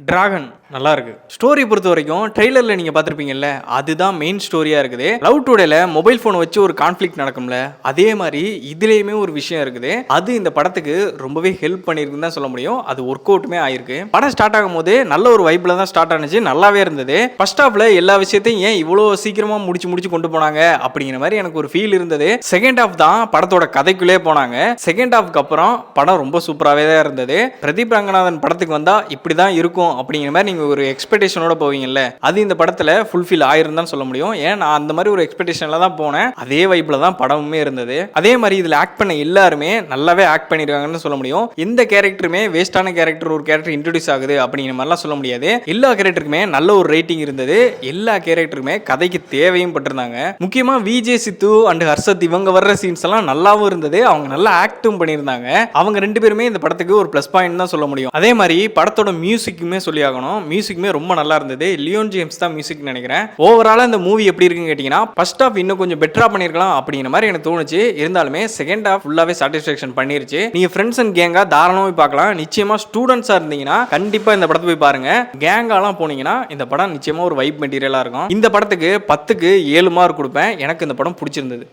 Dragon நல்லா இருக்கு. Story பொறுத்த வரைக்கும் ட்ரெய்லர்ல நீங்க பார்த்திருப்பீங்கல்ல, அதுதான் மெயின் ஸ்டோரியா இருக்குது. லவ் டுடேல மொபைல் போன் வச்சு ஒரு கான்ஃபிளிக்ட் நடக்கும்ல, அதே மாதிரி இதுலயுமே ஒரு விஷயம் இருக்குது. அது இந்த படத்துக்கு ரொம்பவே ஹெல்ப் பண்ணிருக்குன்னு தான் சொல்ல முடியும். அது ஒர்க் அவுட்டுமே ஆயிருக்கு. படம் ஸ்டார்ட் ஆகும்போது நல்ல ஒரு வைப்ல தான் ஸ்டார்ட் ஆனிச்சு, நல்லாவே இருந்தது. ஃபர்ஸ்ட் ஹாஃப்ல எல்லா விஷயத்தையும் ஏன் இவ்வளோ சீக்கிரமா முடிச்சு கொண்டு போனாங்க அப்படிங்கிற மாதிரி எனக்கு ஒரு ஃபீல் இருந்தது. செகண்ட் ஹாஃப் தான் படத்தோட கதைக்குள்ளே போனாங்க. செகண்ட் ஹாஃப்க்கு அப்புறம் படம் ரொம்ப சூப்பராகவே தான் இருந்தது. பிரதீப் ரங்கநாதன் படத்துக்கு வந்தா இப்படிதான் இருக்கும் அப்படிங்கிற மாதிரி நீங்க ஒரு எக்ஸ்பெக்டேஷனோட போவீங்கல்ல, அது இந்த படத்துல ஃபுல்ஃபில் ஆயிரும் தான் சொல்ல முடியும். ஏன் நான் அந்த மாதிரி ஒரு எக்ஸ்பெக்டேஷன்ல தான் போனேன். அதே வைப்ல தான் படமுமே இருந்தது. அதே மாதிரி இதுல ஆக்ட் பண்ண எல்லாருமே நல்லாவே ஆக்ட் பண்ணிருக்காங்கன்னு சொல்ல முடியும். எந்த கேரக்டருமே வேஸ்டான கேரக்டர் ஒரு கேரக்டர் இன்ட்ரோடியூஸ் ஆகுது அப்படிங்கிற மாதிரிலாம் சொல்ல முடியாது. எல்லா கேரக்டருக்குமே நல்ல ஒரு ரேட்டிங் இருந்தது. எல்லா கேரக்டருமே கதைக்கு தேவையும் பட்டிருந்தாங்க. முக்கியமா விஜய் சித்து அண்ட் ஹர்ஷத் இவங்க வர்ற சீன்ஸ் எல்லாம் நல்லாவும் இருந்தது. அவங்க நல்லா ஆக்டும் பண்ணியிருந்தாங்க. அவங்க ரெண்டு பேருமே இந்த படத்துக்கு ஒரு பிளஸ் பாயிண்ட் தான் சொல்ல முடியும். அதே மாதிரி படத்தோட மியூசிக்குமே சொல்லி ஆகணும். மியூசிக்குமே ரொம்ப நல்லா இருந்தது. லியோன் ஜேம்ஸ் தான் மியூசிக் நினைக்கிறேன். ஓவராலா இந்த மூவி எப்படி இருக்குன்னு கேட்டீங்கன்னா, ஃபர்ஸ்ட் ஹாஃப் இன்னும் கொஞ்சம் பெட்டரா பண்ணிருக்கலாம் அப்படிங்கிற மாதிரி எனக்கு தோணுச்சு. இருந்தாலுமே செகண்ட் ஹாஃப் ஃபுல்லாவே சாட்டிஸ்ஃபேக்ஷன் பண்ணிருச்சு. நீங்க ஃப்ரெண்ட்ஸ் அண்ட் கேங்கா தாராளமா போய் பார்க்கலாம். நிச்சயமா ஸ்டூடெண்ட்ஸா இருந்தீங்கன்னா கண்டிப்பா இந்த படத்தை போய் பாருங்க. கேங்காலாம் போனீங்கன்னா இந்த படம் நிச்சயமா ஒரு வைப் மெட்டீரியலா இருக்கும். இந்த படத்துக்கு 10க்கு 7 மார்க் கொடுப்பேன். எனக்கு இந்த படம் பிடிச்சிருந்தது.